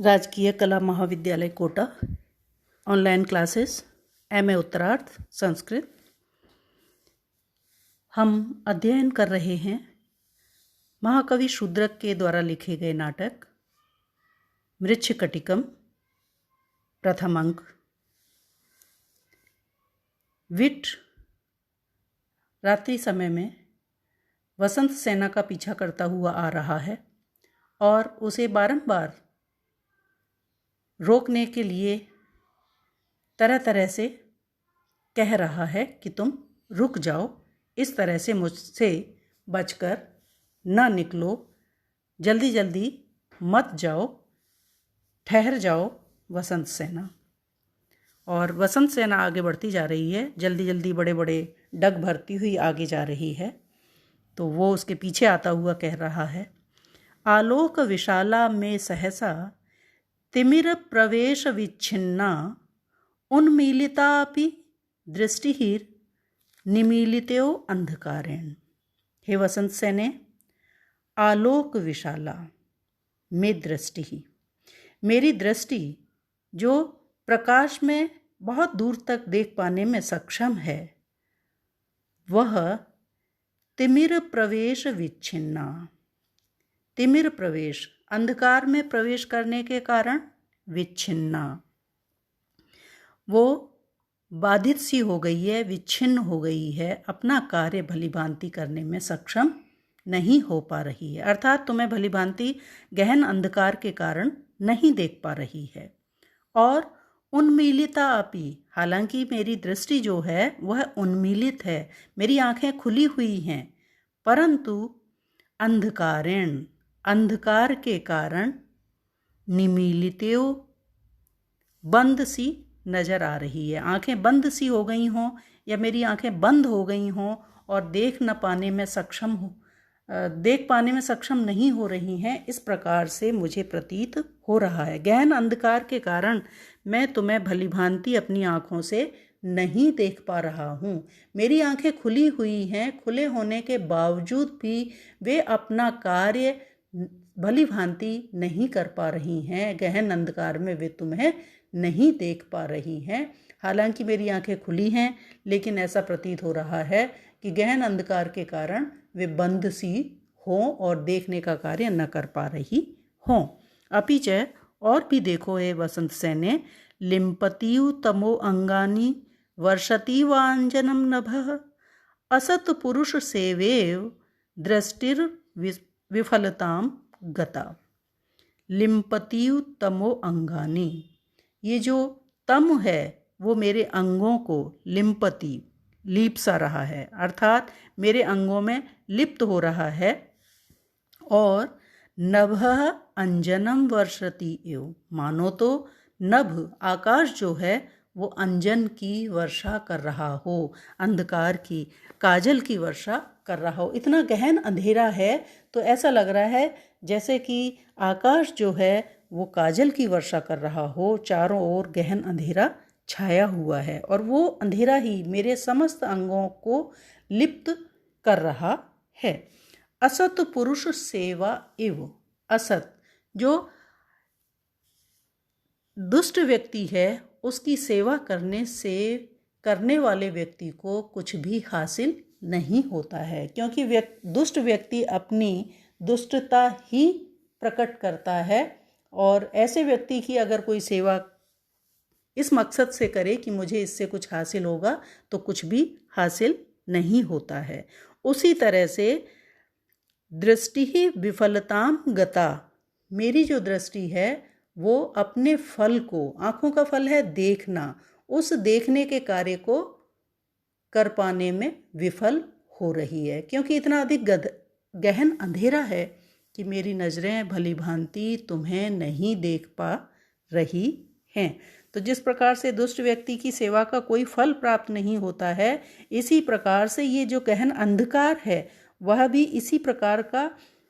राजकीय कला महाविद्यालय कोटा ऑनलाइन क्लासेस एमए उत्तरार्ध संस्कृत। हम अध्ययन कर रहे हैं महाकवि शूद्रक के द्वारा लिखे गए नाटक मृच्छकटिकम। प्रथम अंक। विट रात्रि समय में वसंत सेना का पीछा करता हुआ आ रहा है और उसे बारंबार रोकने के लिए तरह तरह से कह रहा है कि तुम रुक जाओ, इस तरह से मुझसे बचकर न निकलो, जल्दी जल्दी मत जाओ, ठहर जाओ वसंत सेना। और वसंत सेना आगे बढ़ती जा रही है, जल्दी जल्दी बड़े बड़े डग भरती हुई आगे जा रही है। तो वो उसके पीछे आता हुआ कह रहा है, आलोक विशाला में सहसा तिमिर प्रवेश विच्छिन्ना उन्मीलितापि दृष्टिहिर निमीलितो अंधकारेण। हे वसंत सेने, आलोक विशाला में दृष्टि ही, मेरी दृष्टि जो प्रकाश में बहुत दूर तक देख पाने में सक्षम है, वह तिमिर प्रवेश विच्छिन्ना, तिमिर प्रवेश अंधकार में प्रवेश करने के कारण विच्छिन्ना, वो बाधित सी हो गई है, विच्छिन्न हो गई है, अपना कार्य भलीभांति करने में सक्षम नहीं हो पा रही है। अर्थात तुम्हें भलीभांति गहन अंधकार के कारण नहीं देख पा रही है। और उन्मीलिता अपि, हालांकि मेरी दृष्टि जो है वह उन्मीलित है, मेरी आंखें खुली हुई हैं, परंतु अंधकारेण, अंधकार के कारण निमीलितो, बंद सी नज़र आ रही है। आंखें बंद सी हो गई हों या मेरी आंखें बंद हो गई हों और देख पाने में सक्षम नहीं हो रही हैं, इस प्रकार से मुझे प्रतीत हो रहा है। गहन अंधकार के कारण मैं तुम्हें भलीभांति अपनी आँखों से नहीं देख पा रहा हूँ। मेरी आंखें खुली हुई हैं, खुले होने के बावजूद भी वे अपना कार्य भलीभांति नहीं कर पा रही हैं। गहन अंधकार में वे तुम्हें नहीं देख पा रही हैं। हालांकि मेरी आंखें खुली हैं, लेकिन ऐसा प्रतीत हो रहा है कि गहन अंधकार के कारण वे बंद सी हों और देखने का कार्य न कर पा रही हों। अपिच, और भी देखो हे वसंत सेने, लिम्पतियु तमो अंगानी वर्षतीवांजनम नभः असत पुरुष सेवेव दृष्टिर विफलताम गता। लिम्पतियु तमो अंगानी, ये जो तम है वो मेरे अंगों को लिम्पति, लीप सा रहा है, अर्थात मेरे अंगों में लिप्त हो रहा है। और नभः अंजनम वर्षति एव, मानो तो नभ आकाश जो है वो अंजन की वर्षा कर रहा हो, अंधकार की, काजल की वर्षा कर रहा हो। इतना गहन अंधेरा है तो ऐसा लग रहा है जैसे कि आकाश जो है वो काजल की वर्षा कर रहा हो, चारों ओर गहन अंधेरा छाया हुआ है और वो अंधेरा ही मेरे समस्त अंगों को लिप्त कर रहा है। असत पुरुष सेवा एव, असत जो दुष्ट व्यक्ति है उसकी सेवा करने वाले व्यक्ति को कुछ भी हासिल नहीं होता है, क्योंकि दुष्ट व्यक्ति अपनी दुष्टता ही प्रकट करता है। और ऐसे व्यक्ति की अगर कोई सेवा इस मकसद से करे कि मुझे इससे कुछ हासिल होगा, तो कुछ भी हासिल नहीं होता है। उसी तरह से दृष्टि ही विफलताम गता, मेरी जो दृष्टि है वो अपने फल को, आँखों का फल है देखना, उस देखने के कार्य को कर पाने में विफल हो रही है, क्योंकि इतना अधिक गहन अंधेरा है कि मेरी नज़रें भलीभांति तुम्हें नहीं देख पा रही हैं। तो जिस प्रकार से दुष्ट व्यक्ति की सेवा का कोई फल प्राप्त नहीं होता है, इसी प्रकार से ये जो गहन अंधकार है वह भी इसी प्रकार का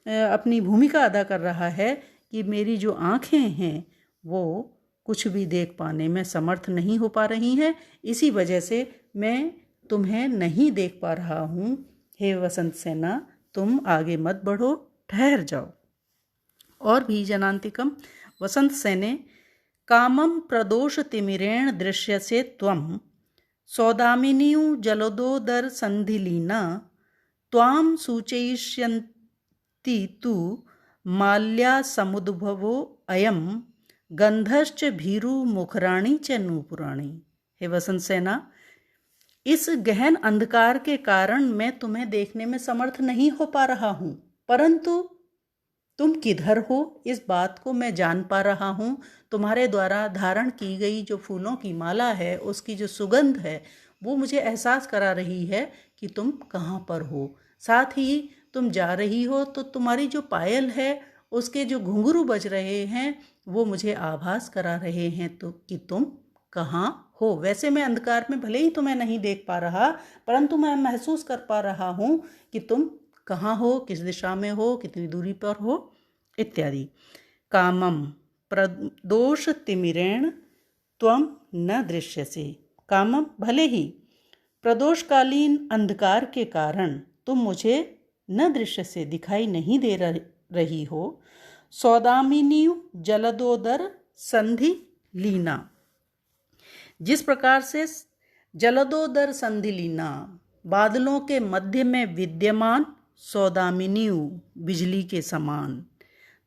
अपनी भूमिका अदा कर रहा है कि मेरी जो आँखें हैं वो कुछ भी देख पाने में समर्थ नहीं हो पा रही हैं। इसी वजह से मैं तुम्हें नहीं देख पा रहा हूँ। हे वसंत सेना, तुम आगे मत बढ़ो, ठहर जाओ। और भी जनांतिकम, वसंत सेने कामं प्रदोष तिमिरेण दृश्यसे त्वं सौदामिनीं जलोदर संधिलीना त्वां सूचयिष्यन्ति तु माल्या समुद्भवो अयं गंधश्च भीरु मुखराणी च नूपुराणी। हे वसंत सेना, इस गहन अंधकार के कारण मैं तुम्हें देखने में समर्थ नहीं हो पा रहा हूँ, परंतु तुम किधर हो इस बात को मैं जान पा रहा हूँ। तुम्हारे द्वारा धारण की गई जो फूलों की माला है, उसकी जो सुगंध है, वो मुझे एहसास करा रही है कि तुम कहाँ पर हो। साथ ही तुम जा रही हो तो तुम्हारी जो पायल है उसके जो घुंघरू बज रहे हैं वो मुझे आभास करा रहे हैं तो कि तुम कहाँ हो। वैसे मैं अंधकार में भले ही तुम्हें नहीं देख पा रहा, परंतु मैं महसूस कर पा रहा हूँ कि तुम कहाँ हो, किस दिशा में हो, कितनी दूरी पर हो इत्यादि। कामम प्रदोष तिमिरेण त्वं न दृश्यसे। कामम भले ही प्रदोषकालीन अंधकार के कारण तुम मुझे न दृश्य से दिखाई नहीं दे रही हो। सौदामिनी जलदोदर संधि लीना, जिस प्रकार से जलदोदर संधि लीना बादलों के मध्य में विद्यमान सौदामिनी बिजली के समान,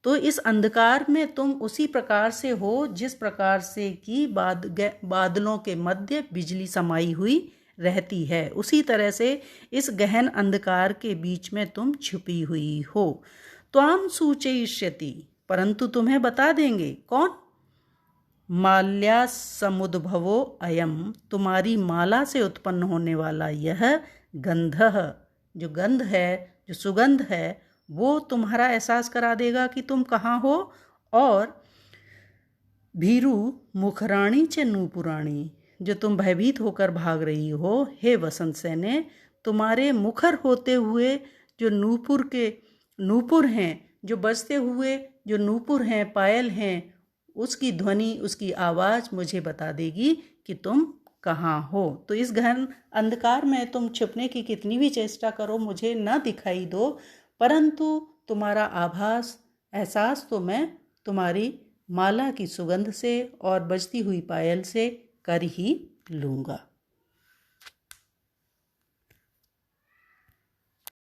तो इस अंधकार में तुम उसी प्रकार से हो जिस प्रकार से कि बादलों के मध्य बिजली समाई हुई रहती है, उसी तरह से इस गहन अंधकार के बीच में तुम छुपी हुई हो। त्वां सूचयिष्यति, परंतु तुम्हें बता देंगे। कौन? माल्या समुद्भवो अयम, तुम्हारी माला से उत्पन्न होने वाला यह गंधः, जो गंध है, जो सुगंध है, वो तुम्हारा एहसास करा देगा कि तुम कहाँ हो। और भीरु मुखराणी च नूपुराणी, जो तुम भयभीत होकर भाग रही हो। हे वसंत सेने, तुम्हारे मुखर होते हुए जो नूपुर हैं, जो बजते हुए जो नूपुर हैं, पायल हैं, उसकी ध्वनि, उसकी आवाज़ मुझे बता देगी कि तुम कहाँ हो। तो इस गहन अंधकार में तुम छुपने की कितनी भी चेष्टा करो, मुझे न दिखाई दो, परंतु तुम्हारा आभास, एहसास तो मैं तुम्हारी माला की सुगंध से और बजती हुई पायल से कर ही लूँगा।